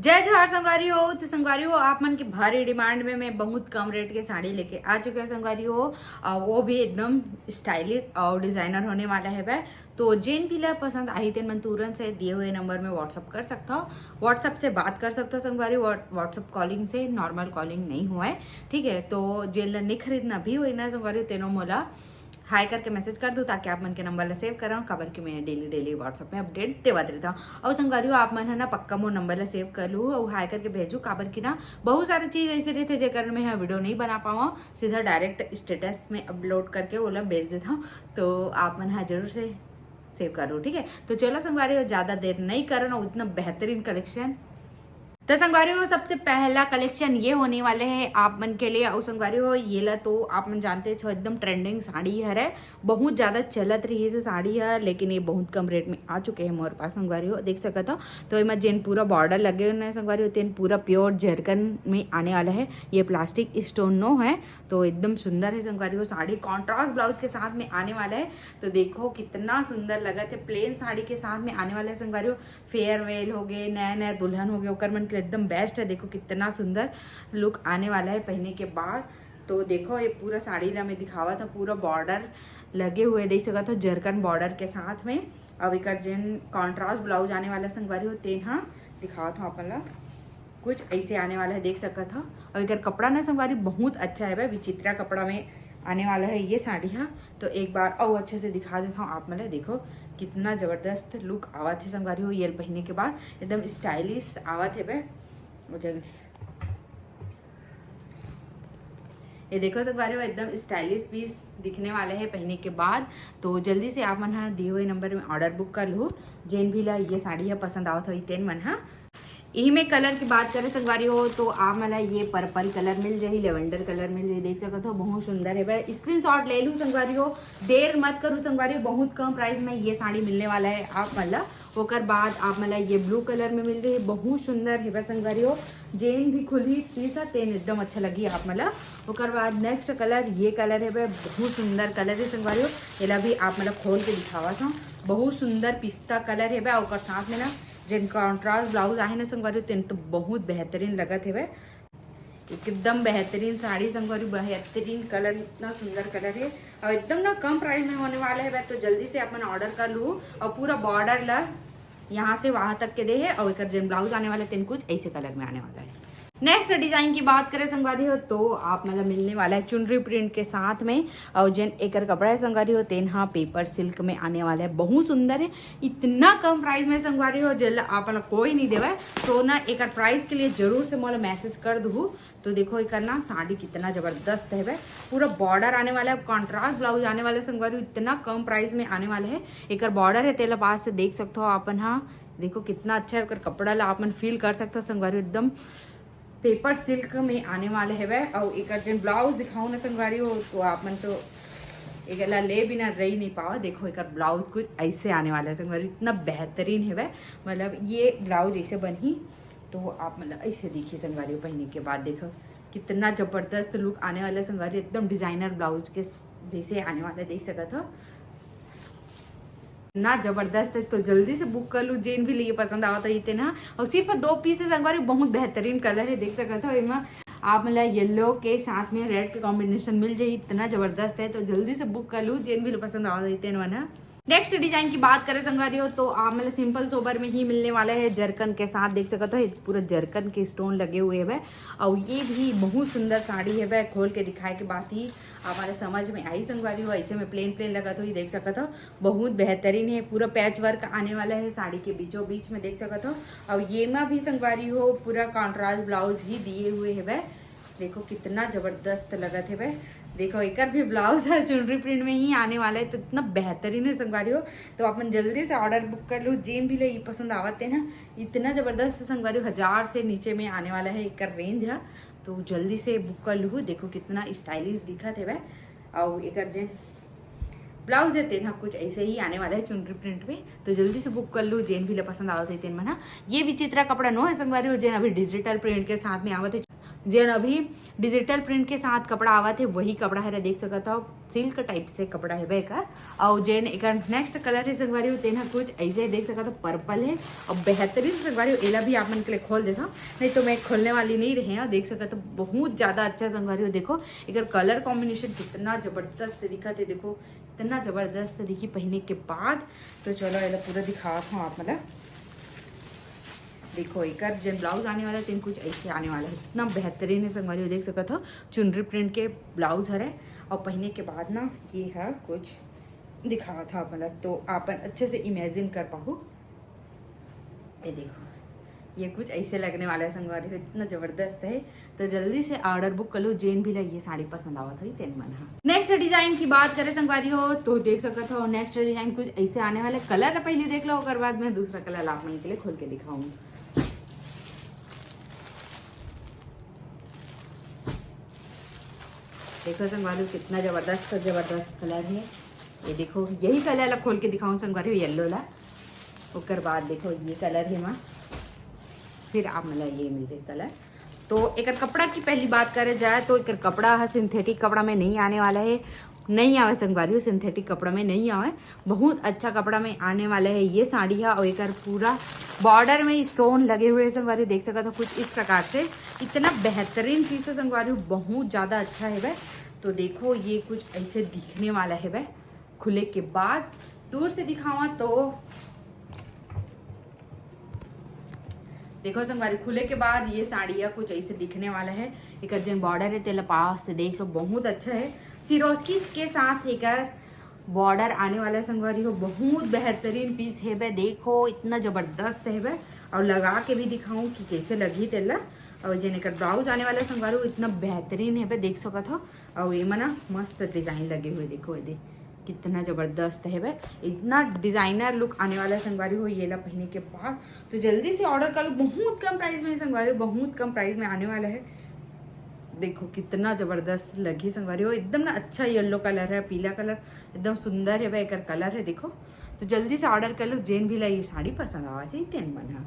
जय जवाहर संगवारी हो। तो संगवारी हो आप मन के भारी डिमांड में मैं बहुत कम रेट के साड़ी लेके आ चुके हैं संगवारी हो। वो भी एकदम स्टाइलिश और डिजाइनर होने वाला है वह। तो जिन भी ला पसंद आई तेन मन तुरंत से दिए हुए नंबर में व्हाट्सअप कर सकता हो, व्हाट्सअप से बात कर सकता हो संगवारी। व्हाट्सअप कॉलिंग से, नॉर्मल कॉलिंग नहीं हुआ है, ठीक है। तो जिन ला नहीं खरीदना भी हुई ना संगवारी तेनो मोला हाई करके मैसेज कर दो ताकि आप मन के नंबर ला सेव कराओ, काबर कि मैं डेली व्हाट्सअप में अपडेट देवत रहता हूँ। और संगवारी हो आप मन है ना पक्का मोर नंबर ला सेव कर लूँ और हाई करके भेजू, काबर कि ना बहुत सारी चीज़ ऐसे रहते जेकर मैं यहाँ वीडियो नहीं बना पाऊँ, सीधा डायरेक्ट स्टेटस में अपलोड करके वो लोग भेज देता हूँ। तो आप मन हाँ जरूर से सेव करो, ठीक है। तो चलो संगवारी हो ज़्यादा देर नहीं करना, उतना बेहतरीन कलेक्शन। तो संगवारी हो सबसे पहला कलेक्शन ये होने वाले हैं आप मन के लिए। और संगवारी हो ये ला तो आप मन जानते छो एकदम ट्रेंडिंग साड़ी है, बहुत ज़्यादा चलत रही है साड़ी है, लेकिन ये बहुत कम रेट में आ चुके हैं मोर पास संगवारी हो, देख सकते हो। तो इनमें जेन पूरा बॉर्डर लगे हुए हैं संगवारी हो, तेन पूरा प्योर जरकन में आने वाला है, ये प्लास्टिक स्टोन नो है। तो एकदम सुंदर है संगवारी हो साड़ी, कॉन्ट्रास्ट ब्लाउज के साथ में आने वाला है। तो देखो कितना सुंदर लगा थे, प्लेन साड़ी के साथ में आने वाला है संगवारी हो। फेयरवेल हो गए, नया नया दुल्हन हो गए, ओकर मन के एकदम बेस्ट है। देखो कितना सुंदर लुक आने वाला है पहनने के बाद। तो देखो ये पूरा साड़ी ला मैं दिखावा था, पूरा बॉर्डर लगे हुए देख सकता था जरकन बॉर्डर के साथ में। अब एक जिन कॉन्ट्रास्ट ब्लाउज आने वाला संगवारी हो तेन हाँ दिखावा था अपन कुछ ऐसे आने वाला है, देख सकता था। और एक कपड़ा ना संगवारी बहुत अच्छा है भाई, विचित्रा कपड़ा में आने वाला है ये साड़ी हाँ। तो एक बार और अच्छे से दिखा देता हूँ आप मतलब, देखो कितना ज़बरदस्त लुक आवत है संगवारी हो ये पहनने के बाद, एकदम स्टाइलिश आवत है भाई। ये देखो संगवारी हो एकदम स्टाइलिश पीस दिखने वाले हैं पहनने के बाद। तो जल्दी से आप मन हाँ दिए हुए नंबर में ऑर्डर बुक कर लो, जेन भी ला ये साड़ी है पसंद आवत हो तेन मन हाँ। यही में कलर की बात करें संगवारी हो तो आप मला ये पर्पल कलर मिल जाए, लेवेंडर कलर मिल जाए, देख सकते हो बहुत सुंदर है भाई। स्क्रीनशॉट ले लूँ संगवारी हो, देर मत करूँ संगवारी हो, बहुत कम प्राइस में ये साड़ी मिलने वाला है आप मला। ओकर बाद आप मला ये ब्लू कलर में मिल रही है, बहुत सुंदर है भाई संगवारी हो, जेन भी खुली पीस है तेन एकदम अच्छा लगी आप मला। ओकर बाद नेक्स्ट कलर ये कलर है भाई, बहुत सुंदर कलर है संगवारी हो, ये भी आप मतलब खोल के दिखावा था, बहुत सुंदर पिस्ता कलर है भाई। ओकर साथ में ना जिन कॉन्ट्रास्ट ब्लाउज आए ना संगवारी तेन तो बहुत बेहतरीन लगत है भाई, एकदम बेहतरीन साड़ी संगवारी, बेहतरीन कलर, इतना सुंदर कलर है और एकदम ना कम प्राइस में होने वाला है भाई। तो जल्दी से अपन ऑर्डर कर लूँ और पूरा बॉर्डर ला यहाँ से वहां तक के दे है। और एक जिन ब्लाउज आने वाले तेन कुछ ऐसे कलर में आने वाला है। नेक्स्ट डिजाइन की बात करें संगवारी हो तो आप मतलब मिलने वाला है चुनरी प्रिंट के साथ में। और जिन एक कपड़ा है संगवारी हो तेन हाँ पेपर सिल्क में आने वाला है, बहुत सुंदर है, इतना कम प्राइस में संगवारी हो जल आप कोई नहीं देवा है। तो ना एक प्राइस के लिए जरूर से मोला मैसेज कर दूँ। तो देखो एक ना साड़ी कितना जबरदस्त है भाई, पूरा बॉर्डर आने वाला है, कॉन्ट्रास्ट ब्लाउज आने वाला है संगवारी, इतना कम प्राइस में आने वाले है। एक बॉर्डर है तेला पास से देख सकते हो अपन हाँ, देखो कितना अच्छा है, कपड़ा ला अपन फील कर सकते हो संगवारी, एकदम पेपर सिल्क में आने वाले है वह। और एक अर्जेंट ब्लाउज दिखाऊँ ना संगवारी हो तो आप मन तो एक ले बिना रही नहीं पाओ। देखो एक ब्लाउज कुछ ऐसे आने वाला है संगवारी, इतना बेहतरीन है वह, मतलब ये ब्लाउज ऐसे बनी तो आप मतलब ऐसे देखिए संगवारी पहनने के बाद, देखो कितना जबरदस्त लुक आने वाला है संगवारी, एकदम डिजाइनर ब्लाउज के जैसे आने वाला है, देख सकते हो ना जबरदस्त है। तो जल्दी से बुक कर लूँ, जेन भी लिए पसंद आवत है ना। और सिर्फ 2 पीसेस संगवारी, बहुत बेहतरीन कलर है, देख सकते हो इनमें आप मतलब येलो के साथ में रेड के कॉम्बिनेशन मिल जाए, इतना जबरदस्त है। तो जल्दी से बुक कर लूँ, जेन भी पसंद आवत है ना। नेक्स्ट डिजाइन की बात करें संगवारी हो तो आप मतलब सिंपल सोबर में ही मिलने वाला है, जरकन के साथ देख सकते हो पूरा जरकन के स्टोन लगे हुए है। और ये भी बहुत सुंदर साड़ी है वह, खोल के दिखाए के बाद ही हमारे समझ में आई संगवारी हो। ऐसे में प्लेन लगा तो ही देख सकते हो, बहुत बेहतरीन है, पूरा पैच वर्क आने वाला है साड़ी के बीचों बीच में, देख सकते हो। और ये में भी संगवारी हो पूरा कॉन्ट्रास्ट ब्लाउज ही दिए हुए है वह, देखो कितना जबरदस्त लगत है वह। देखो एक भी ब्लाउज है चुनरी प्रिंट में ही आने वाला है, तो इतना बेहतरीन है संगवारी हो। तो अपन जल्दी से ऑर्डर बुक कर लो, जेन भी ले पसंद आवते ना, इतना जबरदस्त संगवारी 1000 से नीचे में आने वाला है एक रेंज है। तो जल्दी से बुक कर लूँ, देखो कितना स्टाइलिश दिखत है वह। और एक जेन ब्लाउज है तेन कुछ ऐसे ही आने वाला है चुनरी प्रिंट में। तो जल्दी से बुक कर लूँ, जेन भी ले पसंद आवत है तेन मना। ये विचित्रा कपड़ा नो है संगवारी हो, जेन अभी डिजिटल प्रिंट के साथ में आवत है, जेन अभी डिजिटल प्रिंट के साथ कपड़ा आवत है वही कपड़ा है, देख सकत हो सिल्क टाइप से कपड़ा है बेकार। और जेन एक नेक्स्ट कलर है संगवारी हो तेना कुछ ऐसे देख सकत हो पर्पल है और बेहतरीन संगवारी हो। एला भी आप मन के लिए खोल देता, नहीं तो मैं खोलने वाली नहीं रहे हैं। देख सकत हो बहुत ज़्यादा अच्छा संगवारी हो। देखो एक कलर कॉम्बिनेशन कितना ज़बरदस्त दिखा थे, देखो इतना ज़बरदस्त दिखी पहनने के बाद। तो चलो एला पूरा दिखा था आप मतलब देखो एक जन ब्लाउज आने वाला है तीन कुछ ऐसे आने वाला है, इतना बेहतरीन है संगवारी हो। देख सकत हो चुनरी प्रिंट के ब्लाउज है और पहनने के बाद ना ये है कुछ दिखा था मतलब, तो आप अच्छे से इमेजिन कर पाओ। ये देखो ये कुछ ऐसे लगने वाला है संगवारी हो, इतना जबरदस्त है। तो जल्दी से ऑर्डर बुक कर लो, जेन भी ये साड़ी पसंद आवत हुई तेन मन। नेक्स्ट डिजाइन की बात करें संगवारी हो तो देख सकत हो नेक्स्ट डिजाइन कुछ ऐसे आने वाले। कलर पहले देख लो, उसके बाद मैं दूसरा कलर आप मन के लिए खोल के दिखाऊंगी। देखो संगवारी कितना जबरदस्त कलर है। ये देखो यही कलर ला खोल के दिखाऊं संगवारी येलो ला, उसके बाद देखो ये कलर है माँ, फिर आप मतलब ये मिलते कलर। तो एक कपड़ा की पहली बात करें जाए तो एक कपड़ा है सिंथेटिक कपड़ा में नहीं आने वाला है, नहीं आवे संगवारी सिंथेटिक कपड़ा में नहीं आवे, बहुत अच्छा कपड़ा में आने वाला है ये साड़ी है। और एक पूरा बॉर्डर में स्टोन लगे हुए संगवारी देख सकते हो कुछ इस प्रकार से, इतना बेहतरीन चीज़ है संगवारी, बहुत ज़्यादा अच्छा है वह। तो देखो ये कुछ ऐसे दिखने वाला है वह खुले के बाद। दूर से दिखावा तो देखो संगवारी खुले के बाद ये साड़ियाँ कुछ ऐसे दिखने वाला है। एक जन बॉर्डर है तेला पास से देख लो, बहुत अच्छा है। सिरोस्की के साथ एक बॉर्डर आने वाला है संगवारी हो, बहुत बेहतरीन पीस है वह। देखो इतना जबरदस्त है वह, और लगा के भी दिखाऊं कि कैसे लगी तेला। और जन एक ब्लाउज आने वाला संगवारी हो इतना बेहतरीन है वह, देख सकत हो। और ये मना मस्त डिजाइन लगे हुए देखो, ये कितना ज़बरदस्त है वह, इतना डिज़ाइनर लुक आने वाला है संगवारी हो ये ला पहनने के बाद। तो जल्दी से ऑर्डर कर लो, बहुत कम प्राइस में संगवारी हो, बहुत कम प्राइस में आने वाला है। देखो कितना ज़बरदस्त लगी संगवारी हो, एकदम ना अच्छा येलो कलर है, पीला कलर एकदम सुंदर है वह एक कलर है देखो। तो जल्दी से ऑर्डर कर लो, जेन भी ला ये साड़ी पसंद आवा थी तेन मन।